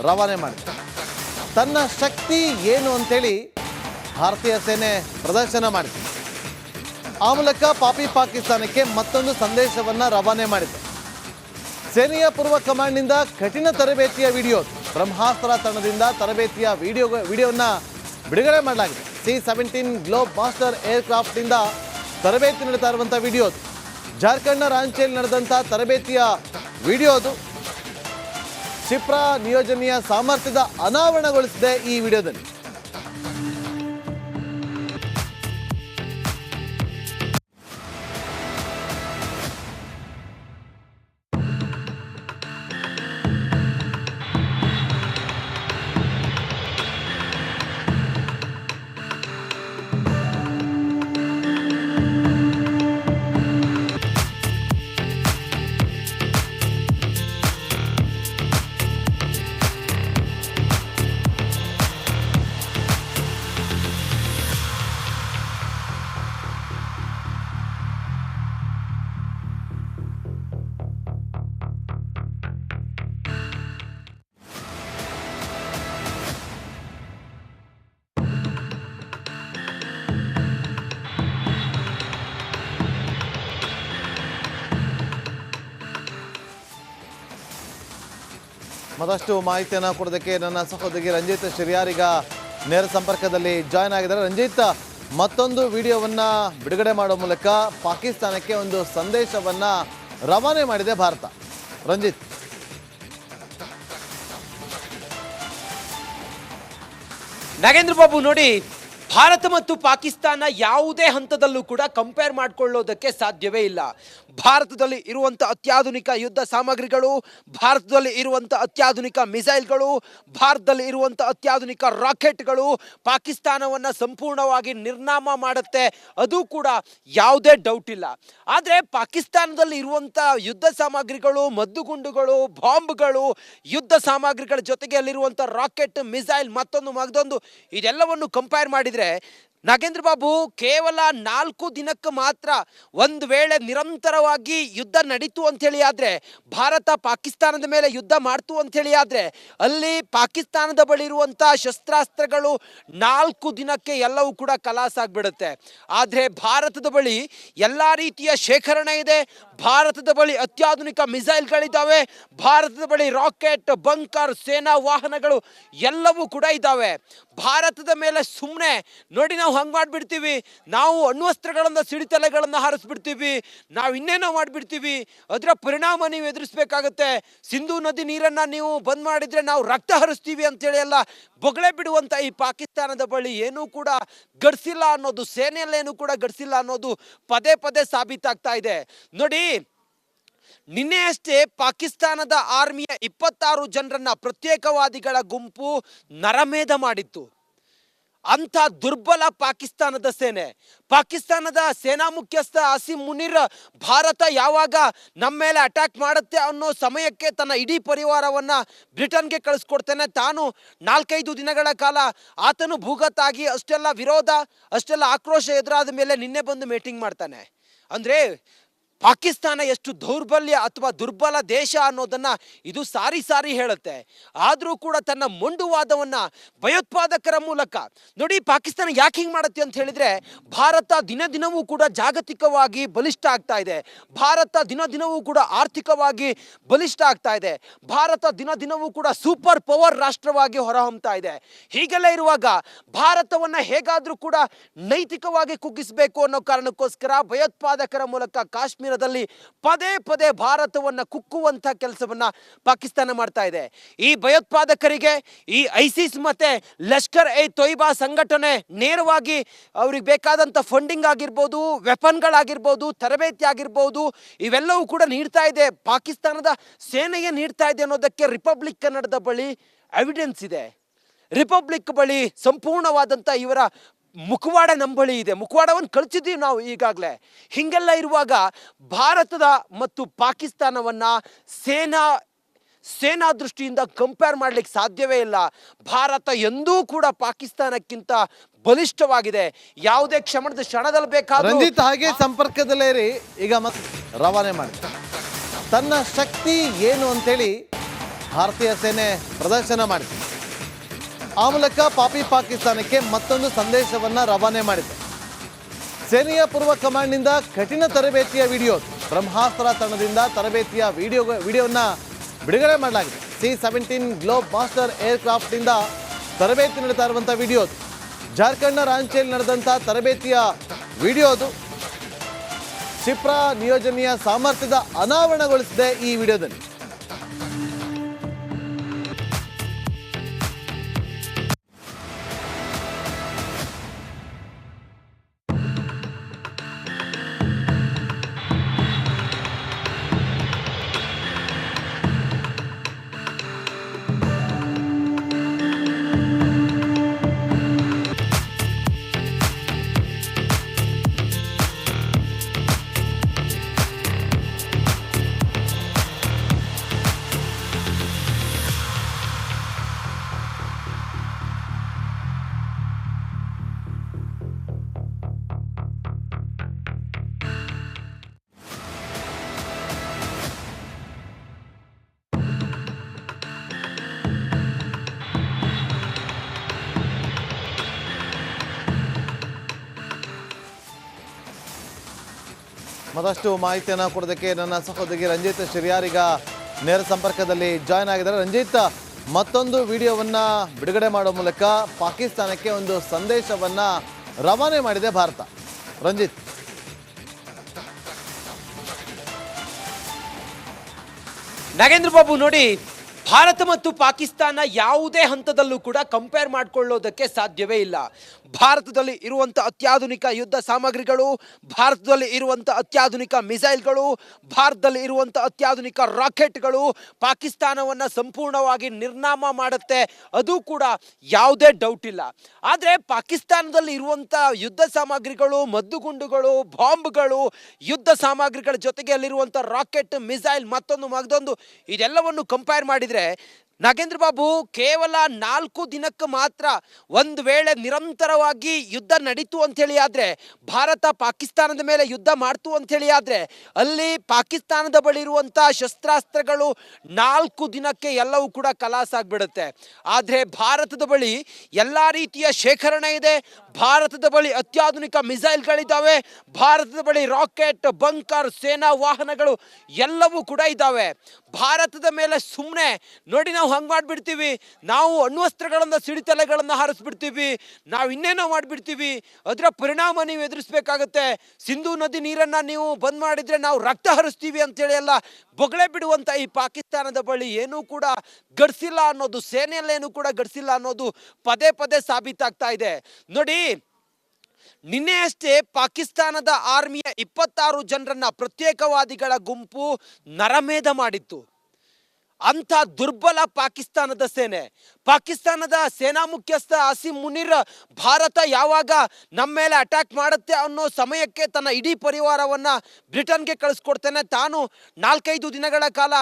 ರವಾನೆ ಮಾಡಿದೆ. ತನ್ನ ಶಕ್ತಿ ಏನು ಅಂತೇಳಿ ಭಾರತೀಯ ಸೇನೆ ಪ್ರದರ್ಶನ ಮಾಡಿದೆ. ಆ ಮೂಲಕ ಪಾಕಿಸ್ತಾನಕ್ಕೆ ಮತ್ತೊಂದು ಸಂದೇಶವನ್ನು ರವಾನೆ ಮಾಡಿದೆ. ಸೇನೆಯ ಪೂರ್ವ ಕಮಾಂಡ್ನಿಂದ ಕಠಿಣ ತರಬೇತಿಯ ವಿಡಿಯೋ, ಬ್ರಹ್ಮಾಸ್ತ್ರ ತಂಡದಿಂದ ತರಬೇತಿಯ ವಿಡಿಯೋವನ್ನು ಬಿಡುಗಡೆ ಮಾಡಲಾಗಿದೆ. C-17 ಗ್ಲೋಬ್ ಮಾಸ್ಟರ್ ಏರ್ಕ್ರಾಫ್ಟ್ನಿಂದ ತರಬೇತಿ ನಡೆತಾ ಇರುವಂಥ ವಿಡಿಯೋ, ಜಾರ್ಖಂಡ್ನ ರಾಂಚಿಯಲ್ಲಿ ನಡೆದಂಥ ತರಬೇತಿಯ ವಿಡಿಯೋ ಅದು. ಕ್ಷಿಪ್ರ ನಿಯೋಜನೆಯ ಸಾಮರ್ಥ್ಯದ ಅನಾವರಣಗೊಳಿಸಿದೆ ಈ ವಿಡಿಯೋದಲ್ಲಿ. ಮತ್ತಷ್ಟು ಮಾಹಿತಿಯನ್ನು ಕೊಡೋದಕ್ಕೆ ನನ್ನ ಸಹೋದರಿ ರಂಜಿತ್ ಶಿರಿಯಾರ್ ಈಗ ನೇರ ಸಂಪರ್ಕದಲ್ಲಿ ಜಾಯ್ನ್ ಆಗಿದ್ದಾರೆ. ರಂಜಿತ್, ಮತ್ತೊಂದು ವಿಡಿಯೋವನ್ನು ಬಿಡುಗಡೆ ಮಾಡೋ ಮೂಲಕ ಪಾಕಿಸ್ತಾನಕ್ಕೆ ಒಂದು ಸಂದೇಶವನ್ನು ರವಾನೆ ಮಾಡಿದೆ ಭಾರತ. ರಂಜಿತ್, ನಾಗೇಂದ್ರ ಬಾಬು, ನೋಡಿ, ಭಾರತ ಮತ್ತು ಪಾಕಿಸ್ತಾನ ಯಾವುದೇ ಹಂತದಲ್ಲೂ ಕೂಡ ಕಂಪೇರ್ ಮಾಡಿಕೊಳ್ಳೋದಕ್ಕೆ ಸಾಧ್ಯವೇ ಇಲ್ಲ. ಭಾರತದಲ್ಲಿ ಇರುವಂಥ ಅತ್ಯಾಧುನಿಕ ಯುದ್ಧ ಸಾಮಗ್ರಿಗಳು, ಭಾರತದಲ್ಲಿ ಇರುವಂಥ ಅತ್ಯಾಧುನಿಕ ಮಿಸೈಲ್ಗಳು, ಭಾರತದಲ್ಲಿ ಇರುವಂಥ ಅತ್ಯಾಧುನಿಕ ರಾಕೆಟ್ಗಳು ಪಾಕಿಸ್ತಾನವನ್ನು ಸಂಪೂರ್ಣವಾಗಿ ನಿರ್ನಾಮ ಮಾಡುತ್ತೆ, ಅದು ಕೂಡ ಯಾವುದೇ ಡೌಟ್ ಇಲ್ಲ. ಆದರೆ ಪಾಕಿಸ್ತಾನದಲ್ಲಿ ಇರುವಂಥ ಯುದ್ಧ ಸಾಮಗ್ರಿಗಳು, ಮದ್ದುಗುಂಡುಗಳು, ಬಾಂಬ್ಗಳು, ಯುದ್ಧ ಸಾಮಗ್ರಿಗಳ ಜೊತೆಗೆ ಅಲ್ಲಿರುವಂಥ ರಾಕೆಟ್, ಮಿಸೈಲ್, ಮತ್ತೊಂದು ಇದೆಲ್ಲವನ್ನು ಕಂಪೇರ್ ಮಾಡಿದರೆ ನಾಗೇಂದ್ರ ಬಾಬು, ಕೇವಲ 4 ದಿನಕ್ಕೆ ಮಾತ್ರ ಒಂದು ವೇಳೆ ನಿರಂತರವಾಗಿ ಯುದ್ಧ ನಡೀತು ಅಂಥೇಳಿ ಆದರೆ, ಭಾರತ ಪಾಕಿಸ್ತಾನದ ಮೇಲೆ ಯುದ್ಧ ಮಾಡ್ತು ಅಂಥೇಳಿ ಆದರೆ, ಅಲ್ಲಿ ಪಾಕಿಸ್ತಾನದ ಬಳಿ ಇರುವಂಥ ಶಸ್ತ್ರಾಸ್ತ್ರಗಳು 4 ದಿನಕ್ಕೆ ಎಲ್ಲವೂ ಕೂಡ ಕಲಾಸ ಆಗಿಬಿಡುತ್ತೆ. ಆದರೆ ಭಾರತದ ಬಳಿ ಎಲ್ಲ ರೀತಿಯ ಶೇಖರಣೆ ಇದೆ, ಭಾರತದ ಬಳಿ ಅತ್ಯಾಧುನಿಕ ಮಿಸೈಲ್ಗಳಿದ್ದಾವೆ, ಭಾರತದ ಬಳಿ ರಾಕೆಟ್, ಬಂಕರ್, ಸೇನಾ ವಾಹನಗಳು ಎಲ್ಲವೂ ಕೂಡ ಇದ್ದಾವೆ. ಭಾರತದ ಮೇಲೆ ಸುಮ್ಮನೆ ನೋಡಿ ನಾವು ಹಂಗೆ ಮಾಡಿಬಿಡ್ತೀವಿ, ನಾವು ಅಣ್ವಸ್ತ್ರಗಳನ್ನು, ಸಿಡಿತಲೆಗಳನ್ನು ಹಾರಿಸ್ಬಿಡ್ತೀವಿ, ನಾವು ಇನ್ನೇನೋ ಮಾಡಿಬಿಡ್ತೀವಿ, ಅದರ ಪರಿಣಾಮ ನೀವು ಎದುರಿಸಬೇಕಾಗತ್ತೆ, ಸಿಂಧೂ ನದಿ ನೀರನ್ನು ನೀವು ಬಂದ್ ಮಾಡಿದರೆ ನಾವು ರಕ್ತ ಹರಿಸ್ತೀವಿ ಅಂತೇಳಿ ಎಲ್ಲ ಬೊಗಳೆ ಬಿಡುವಂಥ ಈ ಪಾಕಿಸ್ತಾನದ ಬಳಿ ಏನೂ ಕೂಡ ಗಡಿಸಿಲ್ಲ ಅನ್ನೋದು, ಸೇನೆಯಲ್ಲೇನೂ ಕೂಡ ಗಡಿಸಿಲ್ಲ ಅನ್ನೋದು ಪದೇ ಪದೇ ಸಾಬೀತಾಗ್ತಾ ಇದೆ. ನೋಡಿ, ನಿನ್ನೆ ಅಷ್ಟೇ ಪಾಕಿಸ್ತಾನದ ಆರ್ಮಿಯ 26 ಜನರನ್ನ ಪ್ರತ್ಯೇಕವಾದಿಗಳ ಗುಂಪು ನರಮೇಧ ಮಾಡಿತ್ತು. ಅಂಥ ದುರ್ಬಲ ಪಾಕಿಸ್ತಾನದ ಸೇನೆ, ಪಾಕಿಸ್ತಾನದ ಸೇನಾ ಮುಖ್ಯಸ್ಥ ಅಸೀಂ ಮುನೀರ್, ಭಾರತ ಯಾವಾಗ ನಮ್ಮ ಮೇಲೆ ಅಟ್ಯಾಕ್ ಮಾಡುತ್ತೆ ಅನ್ನೋ ಸಮಯಕ್ಕೆ ತನ್ನ ಇಡೀ ಪರಿವಾರವನ್ನು ಬ್ರಿಟನ್ಗೆ ಕಳಿಸ್ಕೊಡ್ತೇನೆ, ತಾನು 4-5 ದಿನಗಳ ಕಾಲ ಆತನು ಭೂಗತಾಗಿ ಅಷ್ಟೆಲ್ಲ ವಿರೋಧ, ಅಷ್ಟೆಲ್ಲ ಆಕ್ರೋಶ ಎದುರಾದ ಮೇಲೆ ನಿನ್ನೆ ಬಂದು ಮೀಟಿಂಗ್ ಮಾಡ್ತಾನೆ. ಅಂದರೆ ಪಾಕಿಸ್ತಾನ ಎಷ್ಟು ದೌರ್ಬಲ್ಯ ಅಥವಾ ದುರ್ಬಲ ದೇಶ ಅನ್ನೋದನ್ನು ಇದು ಸಾರಿ ಸಾರಿ ಹೇಳುತ್ತೆ. ಆದರೂ ಕೂಡ ತನ್ನ ಮೊಂಡುವಾದವನ್ನು ಭಯೋತ್ಪಾದಕರ ಮೂಲಕ, ನೋಡಿ ಪಾಕಿಸ್ತಾನ ಯಾಕೆ ಹಿಂಗೆ ಮಾಡುತ್ತೆ ಅಂತ ಹೇಳಿದರೆ, ಭಾರತ ದಿನ ದಿನವೂ ಕೂಡ ಜಾಗತಿಕವಾಗಿ ಬಲಿಷ್ಠ ಆಗ್ತಾ ಇದೆ, ಭಾರತ ದಿನ ದಿನವೂ ಕೂಡ ಆರ್ಥಿಕವಾಗಿ ಬಲಿಷ್ಠ ಆಗ್ತಾ ಇದೆ, ಭಾರತ ದಿನ ದಿನವೂ ಕೂಡ ಸೂಪರ್ ಪವರ್ ರಾಷ್ಟ್ರವಾಗಿ ಹೊರಹೊಮ್ಮತಾ ಇದೆ. ಹೀಗೆಲ್ಲ ಇರುವಾಗ ಭಾರತವನ್ನು ಹೇಗಾದರೂ ಕೂಡ ನೈತಿಕವಾಗಿ ಕುಗ್ಗಿಸಬೇಕು ಅನ್ನೋ ಕಾರಣಕ್ಕೋಸ್ಕರ ಭಯೋತ್ಪಾದಕರ ಮೂಲಕ ಕಾಶ್ಮೀರದಲ್ಲಿ ಪದೇ ಪದೇ ಭಾರತವನ್ನು ಕುಕ್ಕುವಂಥ ಕೆಲಸವನ್ನ ಪಾಕಿಸ್ತಾನ ಮಾಡ್ತಾ ಇದೆ. ಈ ಭಯೋತ್ಪಾದಕರಿಗೆ ಈ ಐಸಿಸ್ ಮತ್ತೆ ಲಷ್ಕರ್ ಎ ತೊಯ್ಬಾ ಸಂಘಟನೆ ನೇರವಾಗಿ ಅವ್ರಿಗೆ ಬೇಕಾದಂಥ ಫಂಡಿಂಗ್ ಆಗಿರ್ಬೋದು, ವೆಪನ್ಗಳಾಗಿರ್ಬೋದು, ತರಬೇತಿ ಆಗಿರ್ಬೋದು, ಇವೆಲ್ಲವೂ ಕೂಡ ನೀಡ್ತಾ ಇದೆ, ಪಾಕಿಸ್ತಾನದ ಸೇನೆಗೆ ನೀಡ್ತಾ ಇದೆ ಅನ್ನೋದಕ್ಕೆ ರಿಪಬ್ಲಿಕ್ ಕನ್ನಡದ ಬಳಿ ಎವಿಡೆನ್ಸ್ ಇದೆ. ರಿಪಬ್ಲಿಕ್ ಬಳಿ ಸಂಪೂರ್ಣವಾದಂಥ ಇವರ ಮುಖವಾಡ ನಮ್ಮ ಬಳಿ ಇದೆ, ಮುಖವಾಡವನ್ನು ಕಳಿಸಿದ್ದೀವಿ ನಾವು ಈಗಾಗಲೇ. ಹೀಗೆಲ್ಲ ಇರುವಾಗ ಭಾರತದ ಮತ್ತು ಪಾಕಿಸ್ತಾನವನ್ನು ಸೇನಾ ದೃಷ್ಟಿಯಿಂದ ಕಂಪೇರ್ ಮಾಡಲಿಕ್ಕೆ ಸಾಧ್ಯವೇ ಇಲ್ಲ. ಭಾರತ ಎಂದೂ ಕೂಡ ಪಾಕಿಸ್ತಾನಕ್ಕಿಂತ ಬಲಿಷ್ಠವಾಗಿದೆ. ಯಾವುದೇ ಕ್ಷಣದಲ್ಲಿ ಬೇಕಾದ್ರೆ ರಂಜಿತ್ ಹಾಗೆ ಸಂಪರ್ಕದಲ್ಲೇ ಈಗ ಮತ್ತೆ ರವಾನೆ ಮಾಡಿ ತನ್ನ ಶಕ್ತಿ ಏನು ಅಂತೇಳಿ ಭಾರತೀಯ ಸೇನೆ ಪ್ರದರ್ಶನ ಮಾಡಿದೆ. ಆ ಮೂಲಕ ಪಾಪಿ ಪಾಕಿಸ್ತಾನಕ್ಕೆ ಮತ್ತೊಂದು ಸಂದೇಶವನ್ನು ರವಾನೆ ಮಾಡಿದೆ. ಸೇನೆಯ ಪೂರ್ವ ಕಮಾಂಡ್ನಿಂದ ಕಠಿಣ ತರಬೇತಿಯ ವಿಡಿಯೋ, ಬ್ರಹ್ಮಾಸ್ತ್ರ ತಂಡದಿಂದ ತರಬೇತಿಯ ವಿಡಿಯೋವನ್ನು ಬಿಡುಗಡೆ ಮಾಡಲಾಗಿದೆ. C-17 ಗ್ಲೋಬ್ ಮಾಸ್ಟರ್ ಏರ್ಕ್ರಾಫ್ಟ್ನಿಂದ ತರಬೇತಿ ನಡೀತಾ ಇರುವಂಥ ವಿಡಿಯೋ, ಜಾರ್ಖಂಡ್ನ ರಾಂಚಿಯಲ್ಲಿ ನಡೆದಂಥ ತರಬೇತಿಯ ವಿಡಿಯೋದು. ಕ್ಷಿಪ್ರ ನಿಯೋಜನೆಯ ಸಾಮರ್ಥ್ಯದ ಅನಾವರಣಗೊಳಿಸಿದೆ ಈ ವಿಡಿಯೋದಲ್ಲಿ. ಮತ್ತಷ್ಟು ಮಾಹಿತಿಯನ್ನು ಕೊಡೋದಕ್ಕೆ ನನ್ನ ಸಹೋದರಿ ರಂಜಿತ್ ಶಿರ್ಯಾರ್ ಈಗ ನೇರ ಸಂಪರ್ಕದಲ್ಲಿ ಜಾಯ್ನ್ ಆಗಿದ್ದಾರೆ. ರಂಜಿತ್, ಮತ್ತೊಂದು ವಿಡಿಯೋವನ್ನು ಬಿಡುಗಡೆ ಮಾಡೋ ಮೂಲಕ ಪಾಕಿಸ್ತಾನಕ್ಕೆ ಒಂದು ಸಂದೇಶವನ್ನು ರವಾನೆ ಮಾಡಿದೆ ಭಾರತ. ರಂಜಿತ್, ನಾಗೇಂದ್ರ ಬಾಬು ನೋಡಿ, ಭಾರತ ಮತ್ತು ಪಾಕಿಸ್ತಾನ ಯಾವುದೇ ಹಂತದಲ್ಲೂ ಕೂಡ ಕಂಪೇರ್ ಮಾಡಿಕೊಳ್ಳೋದಕ್ಕೆ ಸಾಧ್ಯವೇ ಇಲ್ಲ. ಭಾರತದಲ್ಲಿ ಇರುವಂಥ ಅತ್ಯಾಧುನಿಕ ಯುದ್ಧ ಸಾಮಗ್ರಿಗಳು, ಭಾರತದಲ್ಲಿ ಇರುವಂಥ ಅತ್ಯಾಧುನಿಕ ಮಿಸೈಲ್ಗಳು, ಭಾರತದಲ್ಲಿ ಇರುವಂಥ ಅತ್ಯಾಧುನಿಕ ರಾಕೆಟ್ಗಳು ಪಾಕಿಸ್ತಾನವನ್ನು ಸಂಪೂರ್ಣವಾಗಿ ನಿರ್ನಾಮ ಮಾಡುತ್ತೆ, ಅದು ಕೂಡ ಯಾವುದೇ ಡೌಟ್ ಇಲ್ಲ. ಆದರೆ ಪಾಕಿಸ್ತಾನದಲ್ಲಿ ಇರುವಂಥ ಯುದ್ಧ ಸಾಮಗ್ರಿಗಳು, ಮದ್ದುಗುಂಡುಗಳು, ಬಾಂಬ್ಗಳು, ಯುದ್ಧ ಸಾಮಗ್ರಿಗಳ ಜೊತೆಗೆ ಅಲ್ಲಿರುವಂಥ ರಾಕೆಟ್, ಮಿಸೈಲ್, ಮತ್ತೊಂದು ಇದೆಲ್ಲವನ್ನು ಕಂಪೇರ್ ಮಾಡಿದರೆ ನಾಗೇಂದ್ರ ಬಾಬು, ಕೇವಲ 4 ದಿನಕ್ಕೆ ಮಾತ್ರ ಒಂದು ವೇಳೆ ನಿರಂತರವಾಗಿ ಯುದ್ಧ ನಡೀತು ಅಂಥೇಳಿ ಆದರೆ, ಭಾರತ ಪಾಕಿಸ್ತಾನದ ಮೇಲೆ ಯುದ್ಧ ಮಾಡ್ತು ಅಂಥೇಳಿ ಆದರೆ, ಅಲ್ಲಿ ಪಾಕಿಸ್ತಾನದ ಬಳಿ ಇರುವಂಥ ಶಸ್ತ್ರಾಸ್ತ್ರಗಳು 4 ದಿನಕ್ಕೆ ಎಲ್ಲವೂ ಕೂಡ ಕಲಾಸ ಆಗಿಬಿಡುತ್ತೆ. ಆದರೆ ಭಾರತದ ಬಳಿ ಎಲ್ಲ ರೀತಿಯ ಶೇಖರಣೆ ಇದೆ, ಭಾರತದ ಬಳಿ ಅತ್ಯಾಧುನಿಕ ಮಿಸೈಲ್ಗಳಿದ್ದಾವೆ, ಭಾರತದ ಬಳಿ ರಾಕೆಟ್, ಬಂಕರ್, ಸೇನಾ ವಾಹನಗಳು ಎಲ್ಲವೂ ಕೂಡ ಇದ್ದಾವೆ. ಭಾರತದ ಮೇಲೆ ಸುಮ್ಮನೆ ನೋಡಿ ನಾವು ಹಂಗೆ ಮಾಡಿಬಿಡ್ತೀವಿ, ನಾವು ಅಣ್ವಸ್ತ್ರಗಳನ್ನು, ಸಿಡಿತಲೆಗಳನ್ನು ಹಾರಿಸ್ಬಿಡ್ತೀವಿ, ನಾವು ಇನ್ನೇನೋ ಮಾಡಿಬಿಡ್ತೀವಿ, ಅದರ ಪರಿಣಾಮ ನೀವು ಎದುರಿಸಬೇಕಾಗತ್ತೆ, ಸಿಂಧೂ ನದಿ ನೀರನ್ನು ನೀವು ಬಂದ್ ಮಾಡಿದರೆ ನಾವು ರಕ್ತ ಹರಿಸ್ತೀವಿ ಅಂತೇಳಿ ಎಲ್ಲ ಬೊಗಳೆ ಬಿಡುವಂಥ ಈ ಪಾಕಿಸ್ತಾನದ ಬಳಿ ಏನೂ ಕೂಡ ಗಡ್ಸಿಲ್ಲ ಅನ್ನೋದು, ಸೇನೆಯಲ್ಲೇನೂ ಕೂಡ ಗಡ್ಸಿಲ್ಲ ಅನ್ನೋದು ಪದೇ ಪದೇ ಸಾಬೀತಾಗ್ತಾ ಇದೆ. ನೋಡಿ, ನಿನ್ನೆ ಅಷ್ಟೇ ಪಾಕಿಸ್ತಾನದ ಆರ್ಮಿಯ 26 ಜನರನ್ನ ಪ್ರತ್ಯೇಕವಾದಿಗಳ ಗುಂಪು ನರಮೇಧ ಮಾಡಿತ್ತು. ಅಂಥ ದುರ್ಬಲ ಪಾಕಿಸ್ತಾನದ ಸೇನೆ, ಪಾಕಿಸ್ತಾನದ ಸೇನಾ ಮುಖ್ಯಸ್ಥ ಅಸೀಂ ಮುನೀರ್, ಭಾರತ ಯಾವಾಗ ನಮ್ಮ ಮೇಲೆ ಅಟ್ಯಾಕ್ ಮಾಡುತ್ತೆ ಅನ್ನೋ ಸಮಯಕ್ಕೆ ತನ್ನ ಇಡೀ ಪರಿವಾರವನ್ನು ಬ್ರಿಟನ್ಗೆ ಕಳಿಸ್ಕೊಡ್ತೇನೆ, ತಾನು 4-5 ದಿನಗಳ ಕಾಲ